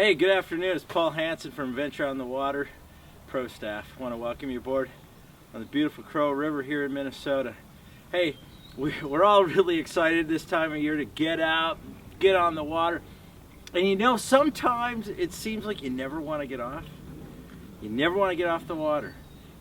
Hey, good afternoon. It's Paul Hansen from Venture on the Water Pro Staff. I want to welcome you aboard on the beautiful Crow River here in Minnesota. Hey, we're all really excited this time of year to get out, get on the water. And you know, sometimes it seems like you never want to get off. You never want to get off the water.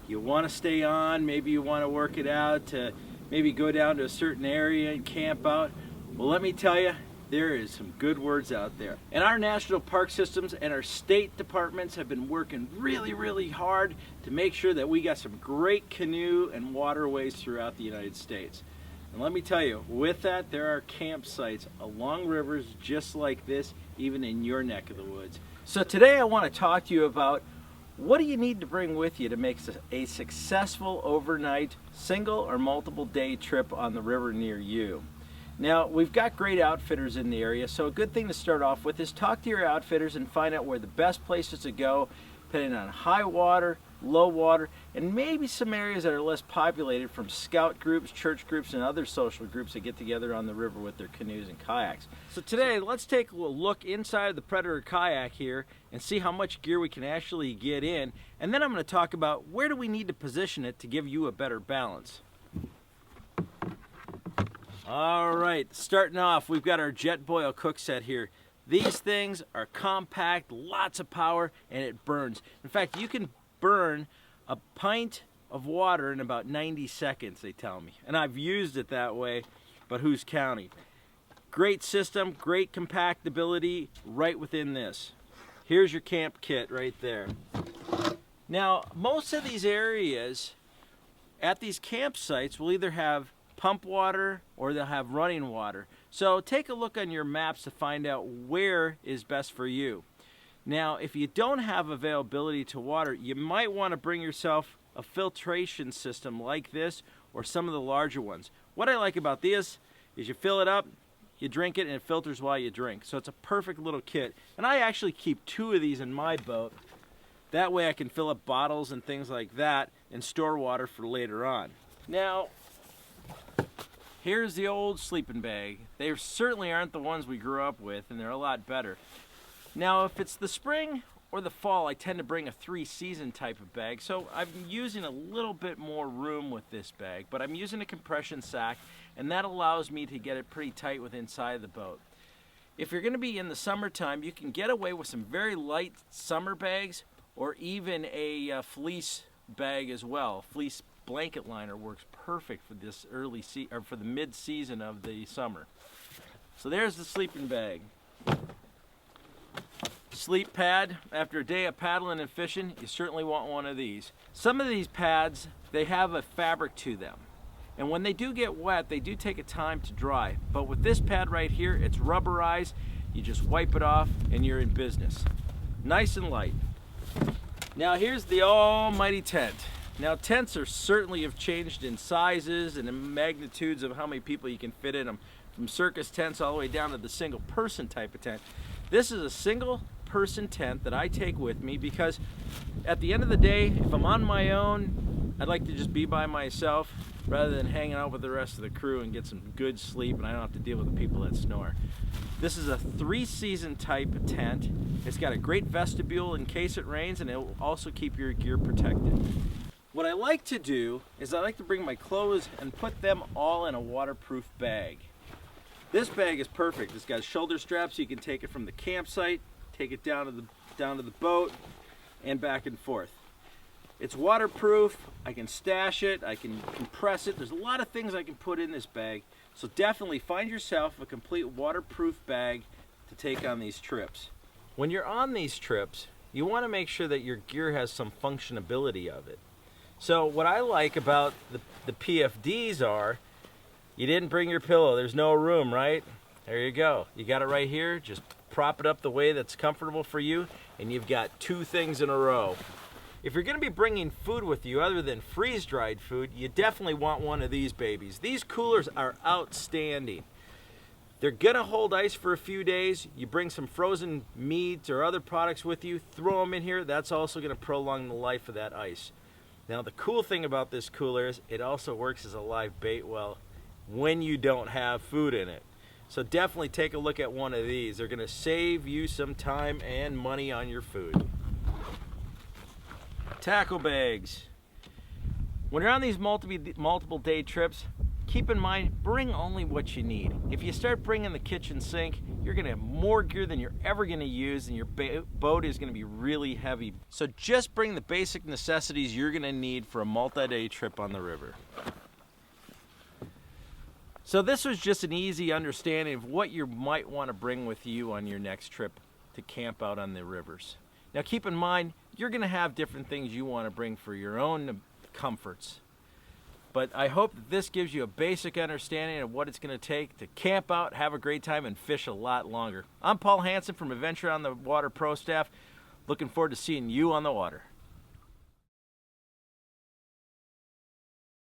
You want to stay on, maybe you want to work it out to maybe go down to a certain area and camp out. Well, let me tell you, there is some good words out there. And our national park systems and our state departments have been working really hard to make sure that we got some great canoe and waterways throughout the United States. And let me tell you, with that, there are campsites along rivers just like this, even in your neck of the woods. So today I want to talk to you about what do you need to bring with you to make a successful overnight single or multiple day trip on the river near you. Now, we've got great outfitters in the area, so a good thing to start off with is talk to your outfitters and find out where the best places to go, depending on high water, low water, and maybe some areas that are less populated from scout groups, church groups, and other social groups that get together on the river with their canoes and kayaks. So today, let's take a look inside the Predator kayak here and see how much gear we can actually get in, and then I'm going to talk about where do we need to position it to give you a better balance. All right, starting off, we've got our jet boil cook set here. These things are compact, lots of power, and it burns. In fact, you can burn a pint of water in about 90 seconds, they tell me. And I've used it that way, but who's counting? Great system, great compactability right within this. Here's your camp kit right there. Now, most of these areas at these campsites will either have pump water or they'll have running water. So take a look on your maps to find out where is best for you. Now, if you don't have availability to water, you might want to bring yourself a filtration system like this or some of the larger ones. What I like about this is you fill it up, you drink it, and it filters while you drink. So it's a perfect little kit. And I actually keep 2 of these in my boat. That way I can fill up bottles and things like that and store water for later on. Now, here's the old sleeping bag. They certainly aren't the ones we grew up with, and they're a lot better. Now, if it's the spring or the fall, I tend to bring a 3-season type of bag, so I'm using a little bit more room with this bag, but I'm using a compression sack, and that allows me to get it pretty tight with inside the boat. If you're going to be in the summertime, you can get away with some very light summer bags, or even a fleece bag as well. Fleece blanket liner works perfect for this for the mid-season of the summer. So there's the sleeping bag. Sleep pad. After a day of paddling and fishing, you certainly want one of these. Some of these pads, they have a fabric to them. And when they do get wet, they do take a time to dry. But with this pad right here, it's rubberized. You just wipe it off and you're in business. Nice and light. Now here's the almighty tent. Now, tents certainly have changed in sizes and in magnitudes of how many people you can fit in them, from circus tents all the way down to the single-person type of tent. This is a single-person tent that I take with me because at the end of the day, if I'm on my own, I'd like to just be by myself rather than hanging out with the rest of the crew and get some good sleep, and I don't have to deal with the people that snore. This is a 3-season type of tent. It's got a great vestibule in case it rains, and it will also keep your gear protected. What I like to do is I like to bring my clothes and put them all in a waterproof bag. This bag is perfect. It's got shoulder straps so you can take it from the campsite, take it down to the boat, and back and forth. It's waterproof. I can stash it, I can compress it. There's a lot of things I can put in this bag. So definitely find yourself a complete waterproof bag to take on these trips. When you're on these trips, you want to make sure that your gear has some functionability of it. So what I like about the PFDs are, you didn't bring your pillow. There's no room, right? There you go. You got it right here. Just prop it up the way that's comfortable for you, and you've got 2 things in a row. If you're going to be bringing food with you other than freeze-dried food, you definitely want one of these babies. These coolers are outstanding. They're going to hold ice for a few days. You bring some frozen meats or other products with you, throw them in here. That's also going to prolong the life of that ice. Now, the cool thing about this cooler is it also works as a live bait well when you don't have food in it. So definitely take a look at one of these. They're gonna save you some time and money on your food. Tackle bags. When you're on these multiple day trips, keep in mind, bring only what you need. If you start bringing the kitchen sink, you're gonna have more gear than you're ever gonna use, and your boat is gonna be really heavy. So just bring the basic necessities you're gonna need for a multi-day trip on the river. So this was just an easy understanding of what you might wanna bring with you on your next trip to camp out on the rivers. Now keep in mind, you're gonna have different things you wanna bring for your own comforts. But I hope that this gives you a basic understanding of what it's going to take to camp out, have a great time, and fish a lot longer. I'm Paul Hansen from Adventure on the Water Pro staff. Looking forward to seeing you on the water.